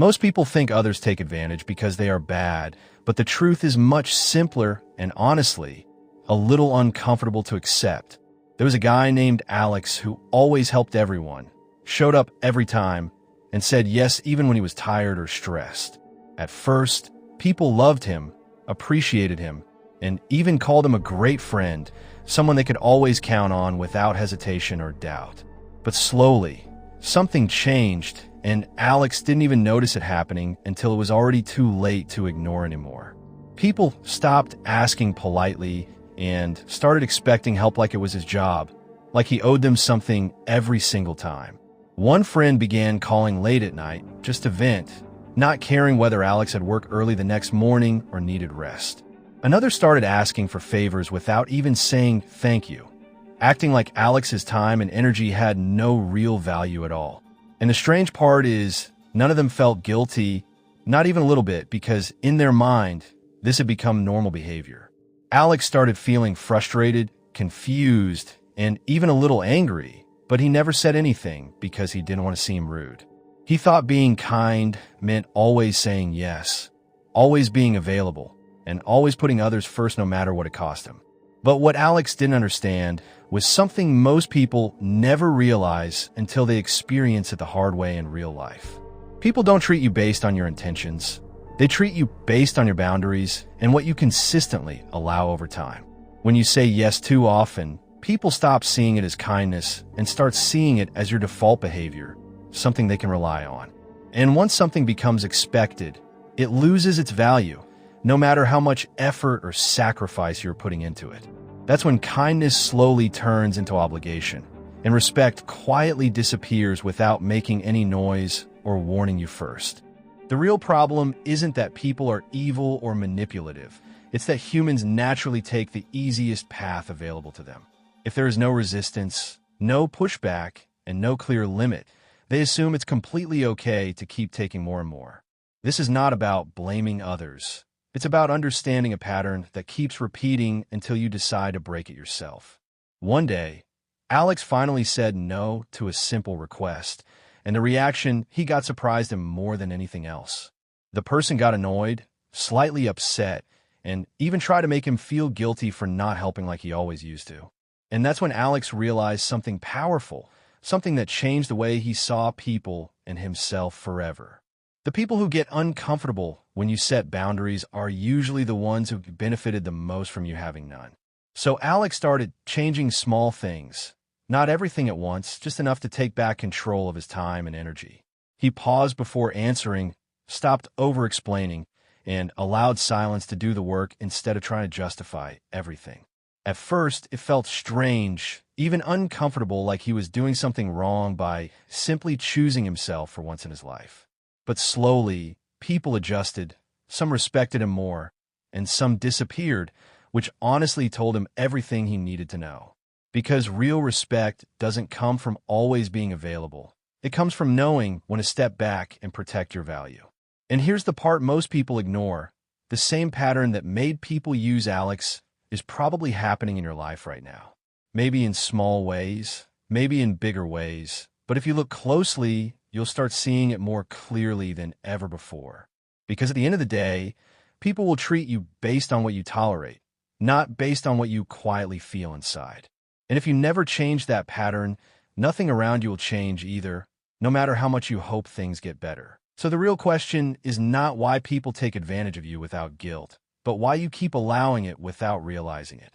Most people think others take advantage because they are bad, but the truth is much simpler and, honestly, a little uncomfortable to accept. There was a guy named Alex who always helped everyone, showed up every time, and said yes even when he was tired or stressed. At first, people loved him, appreciated him, and even called him a great friend, someone they could always count on without hesitation or doubt. But slowly, something changed, and Alex didn't even notice it happening until it was already too late to ignore anymore. People stopped asking politely and started expecting help like it was his job, like he owed them something every single time. One friend began calling late at night just to vent, not caring whether Alex had work early the next morning or needed rest. Another started asking for favors without even saying thank you, acting like Alex's time and energy had no real value at all. And the strange part is, none of them felt guilty, not even a little bit, because in their mind, this had become normal behavior. Alex started feeling frustrated, confused, and even a little angry, but he never said anything because he didn't want to seem rude. He thought being kind meant always saying yes, always being available, and always putting others first no matter what it cost him. But what Alex didn't understand was something most people never realize until they experience it the hard way in real life. People don't treat you based on your intentions. They treat you based on your boundaries and what you consistently allow over time. When you say yes too often, people stop seeing it as kindness and start seeing it as your default behavior, something they can rely on. And once something becomes expected, it loses its value, no matter how much effort or sacrifice you're putting into it. That's when kindness slowly turns into obligation, and respect quietly disappears without making any noise or warning you first. The real problem isn't that people are evil or manipulative. It's that humans naturally take the easiest path available to them. If there is no resistance, no pushback, and no clear limit, they assume it's completely okay to keep taking more and more. This is not about blaming others. It's about understanding a pattern that keeps repeating until you decide to break it yourself. One day, Alex finally said no to a simple request, and the reaction he got surprised him more than anything else. The person got annoyed, slightly upset, and even tried to make him feel guilty for not helping like he always used to. And that's when Alex realized something powerful, something that changed the way he saw people and himself forever. The people who get uncomfortable when you set boundaries are usually the ones who benefited the most from you having none. So Alex started changing small things, not everything at once, just enough to take back control of his time and energy. He paused before answering, stopped over-explaining, and allowed silence to do the work instead of trying to justify everything. At first, it felt strange, even uncomfortable, like he was doing something wrong by simply choosing himself for once in his life. But slowly, people adjusted, some respected him more, and some disappeared, which honestly told him everything he needed to know. Because real respect doesn't come from always being available. It comes from knowing when to step back and protect your value. And here's the part most people ignore. The same pattern that made people use Alex is probably happening in your life right now. Maybe in small ways, maybe in bigger ways. But if you look closely, you'll start seeing it more clearly than ever before. Because at the end of the day, people will treat you based on what you tolerate, not based on what you quietly feel inside. And if you never change that pattern, nothing around you will change either, no matter how much you hope things get better. So the real question is not why people take advantage of you without guilt, but why you keep allowing it without realizing it.